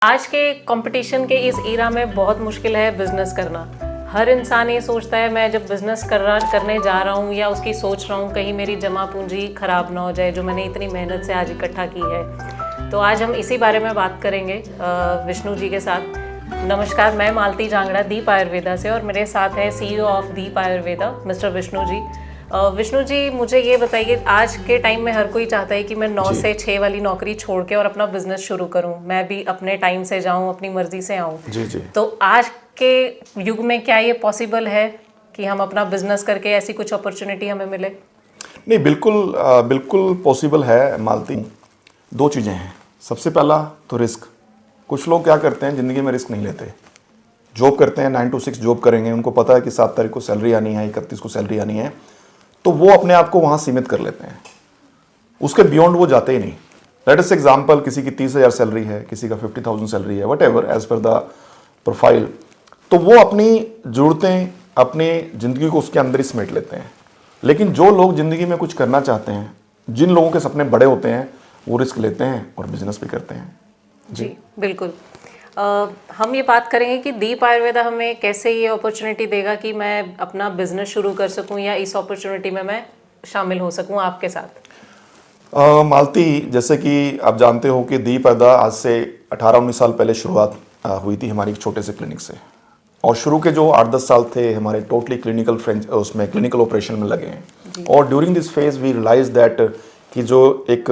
आज के कंपटीशन के इस एरा में बहुत मुश्किल है बिजनेस करना। हर इंसान ये सोचता है मैं जब बिजनेस करने जा रहा हूँ या उसकी सोच रहा हूँ कहीं मेरी जमा पूंजी खराब ना हो जाए जो मैंने इतनी मेहनत से आज इकट्ठा की है। तो आज हम इसी बारे में बात करेंगे विष्णु जी के साथ। नमस्कार, मैं मालती जांगड़ा दीप आयुर्वेदा से और मेरे साथ है CEO of Deep Ayurveda mister Vishnu ji. Vishnu ji, मुझे ये बताइए, आज के टाइम में हर कोई चाहता है कि मैं 9 से 6 वाली नौकरी छोड़ के और अपना बिजनेस शुरू करूं, मैं भी अपने टाइम से जाऊं, अपनी मर्जी से आऊं। जी जी। तो आज के युग में क्या ये पॉसिबल है कि हम अपना बिजनेस करके ऐसी कुछ अपॉर्चुनिटी हमें मिले? नहीं, बिल्कुल पॉसिबल है मालती। दो चीज़ें हैं। सबसे पहला तो रिस्क। कुछ लोग क्या करते हैं, ज़िंदगी में रिस्क नहीं लेते। जॉब करते हैं, 9 to 6 जॉब करेंगे, उनको पता है कि 7 तारीख को सैलरी आनी है, 31 को सैलरी आनी है, तो वो अपने आप को वहाँ सीमित कर लेते हैं। उसके बियॉन्ड वो जाते ही नहीं। लेट अस एग्जाम्पल, किसी की 30,000 सैलरी है, किसी का 50,000 सैलरी है, whatever as per the profile, तो वो अपनी ज़रूरतें, अपनी ज़िंदगी को उसके अंदर ही समेट लेते हैं। लेकिन जो लोग ज़िंदगी में कुछ करना चाहते हैं, जिन लोगों के सपने बड़े होते हैं, वो रिस्क लेते हैं और बिजनेस भी करते हैं। जी बिल्कुल। हम ये बात करेंगे कि दीप आयुर्वेदा हमें कैसे ये अपॉर्चुनिटी देगा कि मैं अपना बिजनेस शुरू कर सकूं या इस अपॉर्चुनिटी में मैं शामिल हो सकूं आपके साथ। मालती, जैसे कि आप जानते हो कि दीप आयुर्वेदा आज से 18-19 साल पहले शुरुआत हुई थी हमारी एक छोटे से क्लिनिक से, और शुरू के जो 8-10 साल थे हमारे टोटली उसमें क्लिनिकल ऑपरेशन में लगे हैं। और during this phase we realize that कि जो एक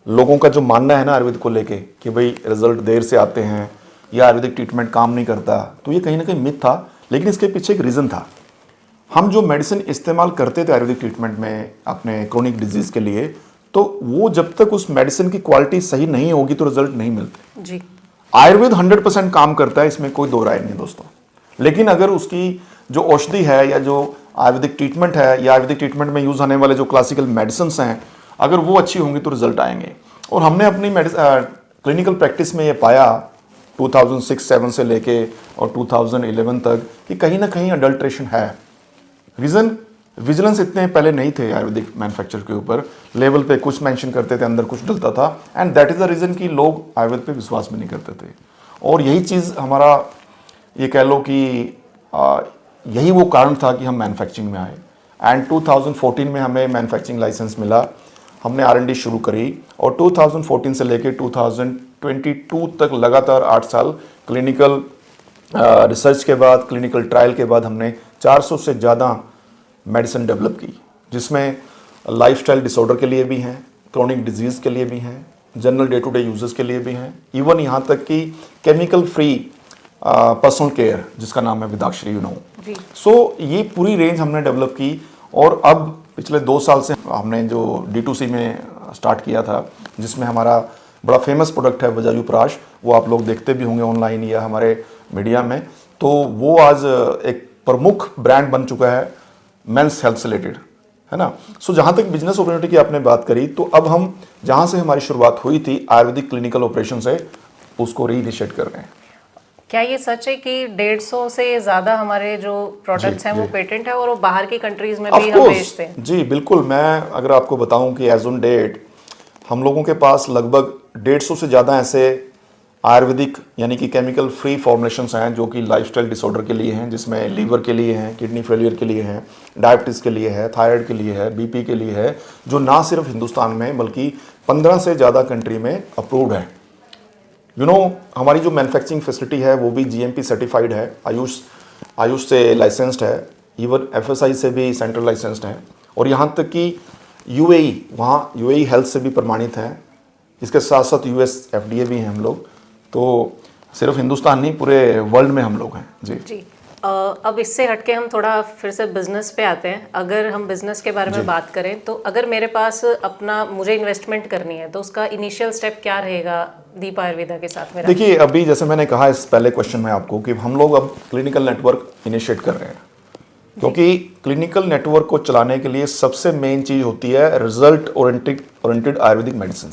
लोगों का जो मानना है ना आयुर्वेद को लेके कि भाई रिजल्ट देर से आते हैं या आयुर्वेदिक ट्रीटमेंट काम नहीं करता, तो ये कहीं ना कहीं मिथ था। लेकिन इसके पीछे एक रीज़न था। हम जो मेडिसिन इस्तेमाल करते थे आयुर्वेदिक ट्रीटमेंट में अपने क्रोनिक डिजीज़ के लिए, तो वो जब तक उस मेडिसिन की क्वालिटी सही नहीं होगी तो रिजल्ट नहीं मिलते। जी। आयुर्वेद 100% काम करता है, इसमें कोई दो राय नहीं दोस्तों। लेकिन अगर उसकी जो औषधि है या जो आयुर्वेदिक ट्रीटमेंट है या आयुर्वेदिक ट्रीटमेंट में यूज़ होने वाले जो क्लासिकल मेडिसिन हैं, अगर वो अच्छी होंगी तो रिजल्ट आएंगे। और हमने अपनी क्लिनिकल प्रैक्टिस में ये पाया 2006-7 से लेके और 2011 तक कि कहीं ना कहीं अडल्ट्रेशन है। रीज़न, विजिलेंस इतने पहले नहीं थे आयुर्वेदिक मैन्युफैक्चर के ऊपर। लेवल पे कुछ मेंशन करते थे, अंदर कुछ डलता था, and that is the reason कि लोग आयुर्वेद पे विश्वास भी नहीं करते थे। और यही चीज़ हमारा, ये कह लो कि यही वो कारण था कि हम मैन्युफैक्चरिंग में आए। एंड 2014 में हमें मैन्युफैक्चरिंग लाइसेंस मिला, हमने R&D शुरू करी और 2014 से लेके 2022 तक लगातार 8 साल क्लिनिकल रिसर्च के बाद, क्लिनिकल ट्रायल के बाद हमने 400 से ज़्यादा मेडिसिन डेवलप की, जिसमें लाइफस्टाइल डिसऑर्डर के लिए भी हैं, क्रोनिक डिजीज़ के लिए भी हैं, general day to day uses के लिए भी हैं, इवन यहाँ तक कि केमिकल फ्री पर्सनल केयर जिसका नाम है विदाक्षरी, सो ये पूरी रेंज हमने डेवलप की। और अब पिछले 2 साल से हमने जो D2C में स्टार्ट किया था, जिसमें हमारा बड़ा फेमस प्रोडक्ट है वजायुप्राश, वो आप लोग देखते भी होंगे ऑनलाइन या हमारे मीडिया में, तो वो आज एक प्रमुख ब्रांड बन चुका है मेंस हेल्थ से रिलेटेड, है ना। सो जहाँ तक बिजनेस अपॉर्चुनिटी की आपने बात करी, तो अब हम जहाँ से हमारी शुरुआत हुई थी आयुर्वेदिक क्लिनिकल ऑपरेशन से, उसको रीइनिशिएट कर रहे हैं। क्या ये सच है कि 150 से ज़्यादा हमारे जो प्रोडक्ट्स हैं वो पेटेंट है और वो बाहर की कंट्रीज में भी हम भेजते हैं? जी बिल्कुल। मैं अगर आपको बताऊं कि एज ऑन डेट हम लोगों के पास लगभग 150 से ज़्यादा ऐसे आयुर्वेदिक यानी कि केमिकल फ्री फॉर्मुलेशंस हैं जो कि लाइफस्टाइल डिसऑर्डर के लिए हैं, जिसमें लीवर के लिए हैं, किडनी फेलियर के लिए हैं, डायबिटीज़ के लिए है, थायराइड के लिए है, BP के लिए है, जो ना सिर्फ हिंदुस्तान में बल्कि 15 से ज़्यादा कंट्री में अप्रूव्ड है। हमारी जो मैन्युफैक्चरिंग फैसिलिटी है वो भी GMP सर्टिफाइड है, आयुष से लाइसेंस्ड है, इवन FSI से भी सेंट्रल लाइसेंस्ड है, और यहाँ तक कि UAE हेल्थ से भी प्रमाणित है। इसके साथ साथ US FDA भी हैं हम लोग। तो सिर्फ हिंदुस्तान नहीं, पूरे वर्ल्ड में हम लोग हैं। जी। अब इससे हटके हम थोड़ा फिर से बिजनेस पे आते हैं। अगर हम बिजनेस के बारे में बात करें तो अगर मेरे पास मुझे इन्वेस्टमेंट करनी है तो उसका इनिशियल स्टेप क्या रहेगा दीप आयुर्वेदा के साथ मेरा? देखिए, अभी जैसे मैंने कहा इस पहले क्वेश्चन में आपको कि हम लोग अब क्लिनिकल नेटवर्क इनिशिएट कर रहे हैं, क्योंकि क्लिनिकल नेटवर्क को चलाने के लिए सबसे मेन चीज़ होती है रिजल्ट ओरिएंटेड आयुर्वेदिक मेडिसिन।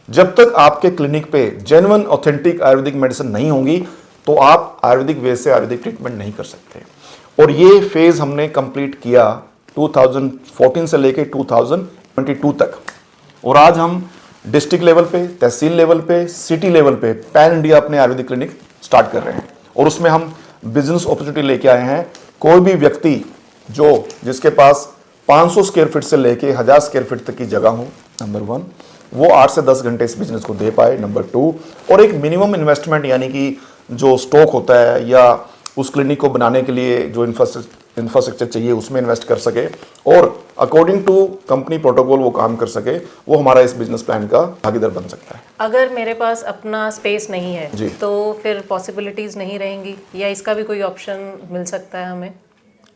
जब तक आपके क्लिनिक पे जेन्युइन ऑथेंटिक आयुर्वेदिक मेडिसिन नहीं होंगी तो आप आयुर्वेदिक वे से आयुर्वेदिक ट्रीटमेंट नहीं कर सकते। और ये फेज़ हमने कंप्लीट किया 2014 से लेके 2022 तक, और आज हम डिस्ट्रिक्ट लेवल पे, तहसील लेवल पे, सिटी लेवल पे पैन इंडिया अपने आयुर्वेदिक क्लिनिक स्टार्ट कर रहे हैं। और उसमें हम बिजनेस अपॉर्चुनिटी लेके आए हैं। कोई भी व्यक्ति जिसके पास 500 स्क्वायर फीट से लेके 1000 स्क्वायर फीट तक की जगह हो, नंबर 1, वो 8 से 10 घंटे इस बिजनेस को दे पाए, नंबर 2, और एक मिनिमम इन्वेस्टमेंट यानी कि जो स्टॉक होता है या उस क्लिनिक को बनाने के लिए जो इंफ्रास्ट्रक्चर चाहिए उसमें इन्वेस्ट कर सके और अकॉर्डिंग टू कंपनी प्रोटोकॉल वो काम कर सके, वो हमारा इस बिजनेस प्लान का भागीदार बन सकता है। अगर मेरे पास अपना स्पेस नहीं है जी। तो फिर पॉसिबिलिटीज़ नहीं रहेंगी या इसका भी कोई ऑप्शन मिल सकता है हमें?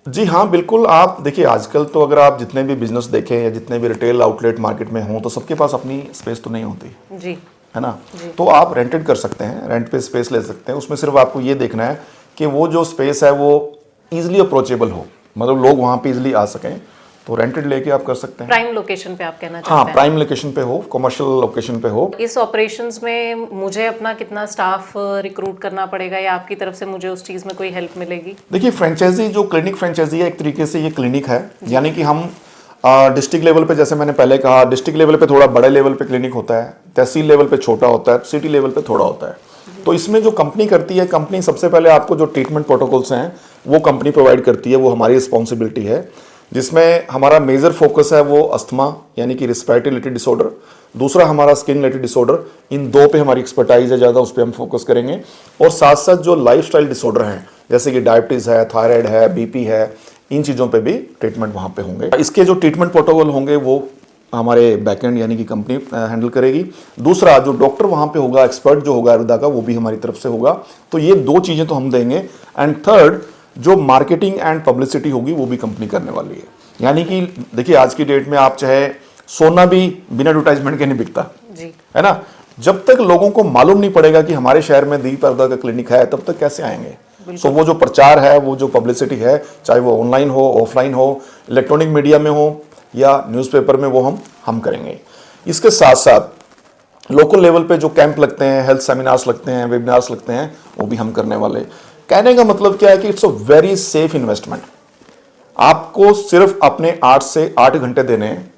जी हाँ, बिल्कुल। आप देखिए, आजकल तो अगर आप जितने भी बिजनेस देखें या जितने भी रिटेल आउटलेट मार्केट में हों तो सबके पास अपनी स्पेस तो नहीं होती जी, है ना। तो आप रेंटेड कर सकते हैं, रेंट पे स्पेस ले सकते हैं। उसमें सिर्फ आपको ये देखना है कि वो जो स्पेस है वो ईजिली अप्रोचेबल हो, मतलब लोग वहाँ पे ईजिली आ सकें, तो रेंटेड लेके आप कर सकते हैं। प्राइम लोकेशन पे आप कहना चाहते हाँ, हैं? प्राइम लोकेशन पे हो, कमर्शियल लोकेशन पे हो। इस ऑपरेशंस में मुझे अपना कितना स्टाफ रिक्रूट करना पड़ेगा या आपकी तरफ से मुझे उस चीज़ में कोई हेल्प मिलेगी? देखिए, फ्रेंचाइजी जो क्लिनिक फ्रेंचाइजी है, एक तरीके से ये क्लिनिक है, यानी कि हम डिस्ट्रिक्ट लेवल पे, जैसे मैंने पहले कहा, डिस्ट्रिक्ट लेवल पे थोड़ा बड़े लेवल पे क्लिनिक होता है, तहसील लेवल पे छोटा होता है, सिटी लेवल पे थोड़ा होता है। तो इसमें जो कंपनी करती है, कंपनी सबसे पहले आपको जो ट्रीटमेंट प्रोटोकॉल्स हैं वो कंपनी प्रोवाइड करती है, वो हमारी रिस्पॉन्सिबिलिटी है, जिसमें हमारा मेजर फोकस है वो अस्थमा यानी कि रिस्पिरेटरी रिलेटेड डिसऑर्डर, दूसरा हमारा स्किन रिलेटेड डिसऑर्डर। इन दो पे हमारी एक्सपर्टाइज है ज़्यादा, उस पर हम फोकस करेंगे। और साथ साथ जो लाइफस्टाइल डिसऑर्डर हैं, जैसे कि डायबिटीज़ है, थायराइड है, बीपी है, इन चीज़ों पे भी ट्रीटमेंट वहाँ पे होंगे। इसके जो ट्रीटमेंट प्रोटोकॉल होंगे वो हमारे बैकएंड यानी कि कंपनी हैंडल करेगी। दूसरा जो डॉक्टर वहाँ पे होगा, एक्सपर्ट जो होगा आयुर्वेदा का, वो भी हमारी तरफ से होगा। तो ये दो चीज़ें तो हम देंगे। एंड थर्ड, जो मार्केटिंग एंड पब्लिसिटी होगी वो भी कंपनी करने वाली है। यानी कि देखिए, आज की डेट में आप चाहे सोना भी बिना एडवर्टाइजमेंट के नहीं बिकता जी, है ना। जब तक लोगों को मालूम नहीं पड़ेगा कि हमारे शहर में दीप आयुर्वेदा का क्लिनिक है, तब तक कैसे आएंगे। सो वो जो प्रचार है, वो जो पब्लिसिटी है, चाहे वो ऑनलाइन हो, ऑफलाइन हो, इलेक्ट्रॉनिक मीडिया में हो या न्यूज़पेपर में, वो हम करेंगे। इसके साथ साथ लोकल लेवल पे जो कैंप लगते हैं, हेल्थ सेमिनार्स लगते हैं, वेबिनार्स लगते हैं, वो भी हम करने वाले। कहने का मतलब क्या है कि it's a very safe investment. आपको सिर्फ अपने 8 से 8 घंटे देने हैं।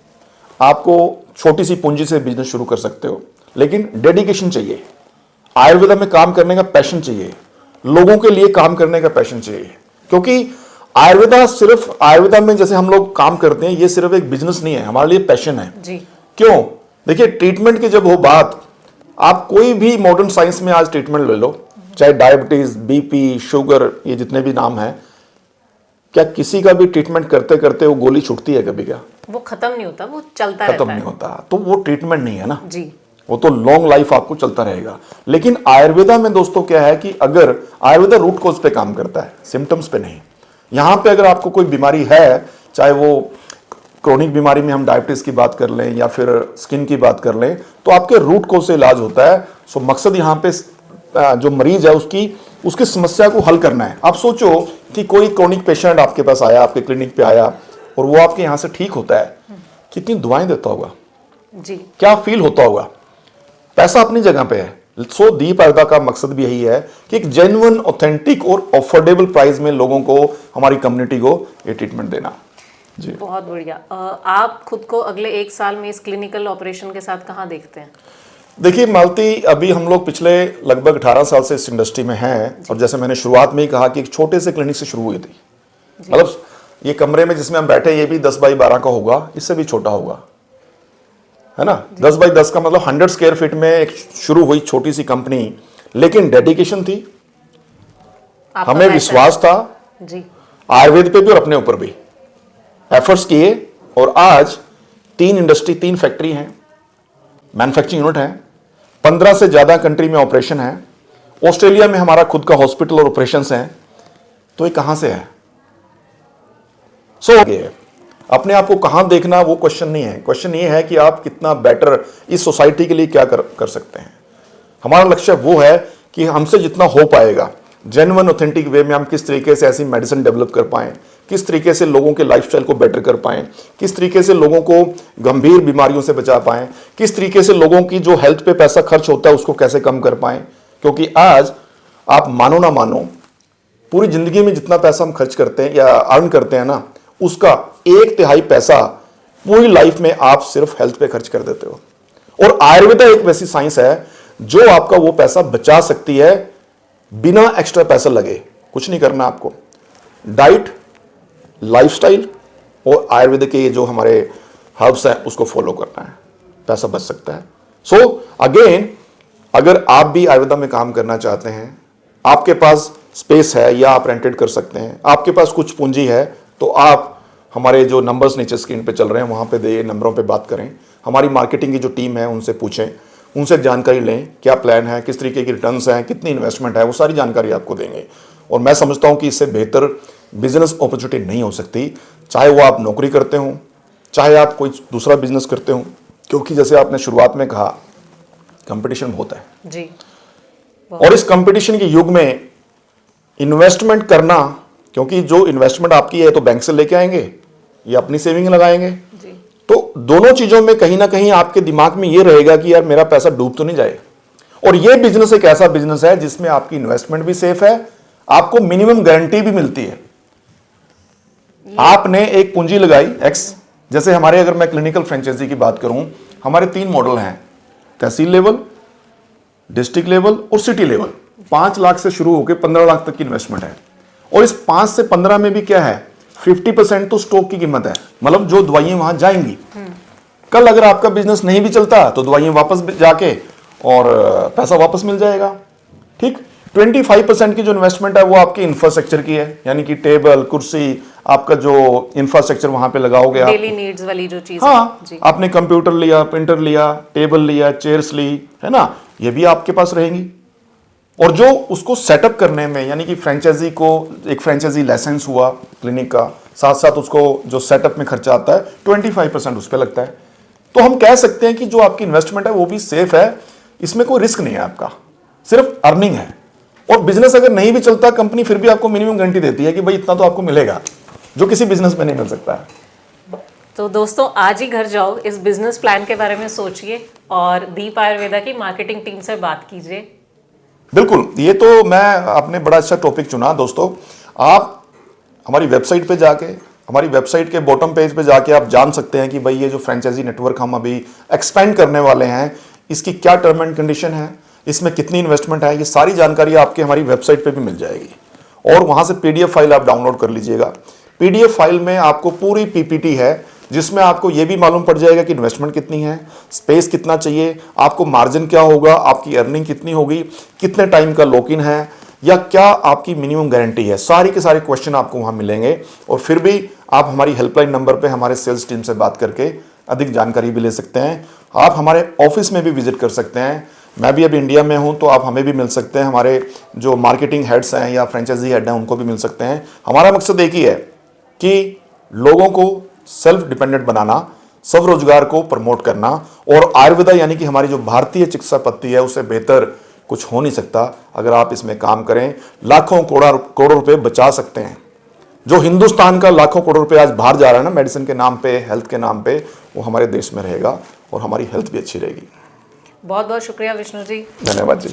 आपको छोटी सी पूंजी से बिजनेस शुरू कर सकते हो, लेकिन डेडिकेशन चाहिए, आयुर्वेदा में काम करने का पैशन चाहिए, लोगों के लिए काम करने का पैशन चाहिए। क्योंकि आयुर्वेदा में जैसे हम लोग काम करते हैं, ये सिर्फ एक बिजनेस नहीं है, हमारे लिए पैशन है जी। क्यों? देखिए, ट्रीटमेंट की जब हो बात, आप कोई भी मॉडर्न साइंस में आज ट्रीटमेंट ले लो, चाहे डायबिटीज, बीपी, शुगर, ये जितने भी नाम हैं, क्या किसी का भी ट्रीटमेंट करते करते वो गोली छूटती है कभी? क्या वो खत्म नहीं होता, वो चलता रहता है। खत्म नहीं होता, तो वो ट्रीटमेंट नहीं है ना जी। वो तो लॉन्ग लाइफ आपको चलता रहेगा। लेकिन आयुर्वेदा में दोस्तों क्या है कि अगर आयुर्वेदा रूट कॉज पे काम करता है, सिम्टम्स पे नहीं। यहां पे अगर आपको कोई बीमारी है, चाहे वो क्रोनिक बीमारी में हम डायबिटीज की बात कर लें या फिर स्किन की बात कर लें, तो आपके रूट कॉज से इलाज होता है। सो मकसद यहाँ पे जो मरीज है उसकी समस्या को हल करना है। आप सोचो कि कोई क्रोनिक पेशेंट आपके पास आया, आपके क्लिनिक पे आया, और वो आपके यहाँ से ठीक होता है, कितनी दुआएं देता होगा जी, क्या फील होता होगा। पैसा अपनी जगह पे है। सो दीप आयुर्वेदा का मकसद भी यही है कि एक जेन्युइन, ऑथेंटिक और अफोर्डेबल प्राइस में लोगों को, हमारी कम्युनिटी को ये ट्रीटमेंट देना। जी, बहुत बढ़िया। आप खुद को अगले 1 साल में इस क्लिनिकल ऑपरेशन के साथ कहाँ देखते हैं? देखिए मालती, अभी हम लोग पिछले लगभग 18 साल से इस इंडस्ट्री में हैं, और जैसे मैंने शुरुआत में ही कहा कि एक छोटे से क्लिनिक से शुरू हुई थी। मतलब ये कमरे में जिसमें हम बैठे, ये भी 10 बाई 12 का होगा, इससे भी छोटा होगा, है ना। 10 बाई 10 का मतलब 100 स्क्वायर फीट में एक शुरू हुई छोटी सी कंपनी, लेकिन डेडिकेशन थी, हमें विश्वास था जी, आयुर्वेद पे भी और अपने ऊपर भी एफर्ट्स किए, और आज 3 इंडस्ट्री, 3 फैक्ट्री हैं, मैन्युफैक्चरिंग यूनिट है, 15 से ज्यादा कंट्री में ऑपरेशन है, ऑस्ट्रेलिया में हमारा खुद का हॉस्पिटल और ऑपरेशंस हैं। तो ये कहां से है? अपने आप को कहां देखना वो क्वेश्चन नहीं है। क्वेश्चन ये है कि आप कितना बेटर इस सोसाइटी के लिए क्या कर सकते हैं। हमारा लक्ष्य वो है कि हमसे जितना हो पाएगा जेन्युइन ऑथेंटिक वे में हम किस तरीके से ऐसी मेडिसिन डेवलप कर पाएं, किस तरीके से लोगों के लाइफस्टाइल को बेटर कर पाएं, किस तरीके से लोगों को गंभीर बीमारियों से बचा पाएं, किस तरीके से लोगों की जो हेल्थ पे पैसा खर्च होता है उसको कैसे कम कर पाएं। क्योंकि आज आप मानो ना मानो, पूरी जिंदगी में जितना पैसा हम खर्च करते हैं या अर्न करते हैं ना, उसका 1/3 पैसा पूरी लाइफ में आप सिर्फ हेल्थ पे खर्च कर देते हो। और आयुर्वेदा एक वैसी साइंस है जो आपका वो पैसा बचा सकती है बिना एक्स्ट्रा पैसा लगे। कुछ नहीं करना आपको, डाइट, लाइफस्टाइल और आयुर्वेद के ये जो हमारे हर्ब्स हैं उसको फॉलो करना है, पैसा बच सकता है। सो अगेन, अगर आप भी आयुर्वेदा में काम करना चाहते हैं, आपके पास स्पेस है या आप रेंटेड कर सकते हैं, आपके पास कुछ पूंजी है, तो आप हमारे जो नंबर्स नीचे स्क्रीन पे चल रहे हैं वहाँ पे दे नंबरों पे बात करें। हमारी मार्केटिंग की जो टीम है उनसे पूछें, उनसे जानकारी लें, क्या प्लान है, किस तरीके की रिटर्न्स हैं, कितनी इन्वेस्टमेंट है, वो सारी जानकारी आपको देंगे। और मैं समझता हूँ कि इससे बेहतर बिजनेस अपॉर्चुनिटी नहीं हो सकती, चाहे वो आप नौकरी करते हो, चाहे आप कोई दूसरा बिजनेस करते हो, क्योंकि जैसे आपने शुरुआत में कहा कंपटीशन बहुत है जी। और इस कंपटीशन के युग में इन्वेस्टमेंट करना, क्योंकि जो इन्वेस्टमेंट आपकी है तो बैंक से लेके आएंगे या अपनी सेविंग लगाएंगे जी। तो दोनों चीजों में कहीं ना कहीं आपके दिमाग में ये रहेगा कि यार मेरा पैसा डूब तो नहीं जाए। और ये बिजनेस एक ऐसा बिजनेस है जिसमें आपकी इन्वेस्टमेंट भी सेफ है, आपको मिनिमम गारंटी भी मिलती है। आपने एक पूंजी लगाई एक्स, जैसे हमारे अगर मैं क्लिनिकल फ्रेंचाइजी की बात करूं, हमारे 3 मॉडल हैं, तहसील लेवल, डिस्ट्रिक्ट लेवल और सिटी लेवल। 5 लाख से शुरू होकर 15 लाख तक की इन्वेस्टमेंट है। और इस 5 से 15 में भी क्या है, 50% तो स्टॉक की कीमत है, मतलब जो दवाइयां वहां जाएंगी। कल अगर आपका बिजनेस नहीं भी चलता तो दवाइयां वापस जाके और पैसा वापस मिल जाएगा। ठीक, 25% की जो इन्वेस्टमेंट है वो आपकी इंफ्रास्ट्रक्चर की है, यानी कि टेबल, कुर्सी, आपका जो इंफ्रास्ट्रक्चर वहां पे लगाओगे आप, डेली नीड्स वाली जो चीज। हाँ, जी। आपने कंप्यूटर लिया, प्रिंटर लिया, टेबल लिया, चेयर्स ली, है ना, ये भी आपके पास रहेंगी। और जो उसको सेटअप करने में, यानी कि फ्रेंचाइजी को, एक फ्रेंचाइजी लाइसेंस हुआ क्लिनिक का, साथ साथ उसको जो सेटअप में खर्चा आता है 25% उस पर लगता है। तो हम कह सकते हैं कि जो आपकी इन्वेस्टमेंट है वो भी सेफ है, इसमें कोई रिस्क नहीं है आपका, सिर्फ अर्निंग है। और बिजनेस अगर नहीं भी चलता, कंपनी फिर भी आपको मिनिमम गारंटी देती है कि भाई इतना तो आपको मिलेगा, जो किसी बिजनेस में नहीं मिल सकता है। तो दोस्तों, आज ही घर जाओ, इस बिजनेस प्लान के बारे में सोचिए और दीप आयुर्वेदा की मार्केटिंग टीम से बात कीजिए। बिल्कुल, ये तो मैं आपने बड़ा अच्छा टॉपिक चुना। दोस्तों, आप हमारी वेबसाइट पे जाके, हमारी वेबसाइट के बॉटम पेज पे जाके आप जान सकते हैं कि भाई ये जो फ्रेंचाइजी नेटवर्क हम अभी एक्सपेंड करने वाले हैं, इसकी क्या टर्म एंड कंडीशन है, इसमें कितनी इन्वेस्टमेंट है, ये सारी जानकारी आपके हमारी वेबसाइट पे भी मिल जाएगी। और वहाँ से PDF फाइल आप डाउनलोड कर लीजिएगा। PDF फाइल में आपको पूरी PPT है, जिसमें आपको ये भी मालूम पड़ जाएगा कि इन्वेस्टमेंट कितनी है, स्पेस कितना चाहिए, आपको मार्जिन क्या होगा, आपकी अर्निंग कितनी होगी, कितने टाइम का लॉक इन है, या क्या आपकी मिनिमम गारंटी है। सारी के सारे क्वेश्चन आपको वहाँ मिलेंगे। और फिर भी आप हमारी हेल्पलाइन नंबर पे हमारे सेल्स टीम से बात करके अधिक जानकारी भी ले सकते हैं। आप हमारे ऑफिस में भी विजिट कर सकते हैं। मैं भी अभी इंडिया में हूँ, तो आप हमें भी मिल सकते हैं। हमारे जो मार्केटिंग हेड्स हैं या फ्रेंचाइजी हेड हैं उनको भी मिल सकते हैं। हमारा मकसद एक ही है कि लोगों को सेल्फ डिपेंडेंट बनाना, स्वरोजगार को प्रमोट करना, और आयुर्वेदा यानी कि हमारी जो भारतीय चिकित्सा पद्धति है उससे बेहतर कुछ हो नहीं सकता। अगर आप इसमें काम करें, लाखों करोड़ों रुपए बचा सकते हैं। जो हिंदुस्तान का लाखों करोड़ रुपए आज बाहर जा रहा है ना, मेडिसिन के नाम पे, हेल्थ के नाम पे, वो हमारे देश में रहेगा और हमारी हेल्थ भी अच्छी रहेगी। बहुत बहुत शुक्रिया विष्णु जी। धन्यवाद जी।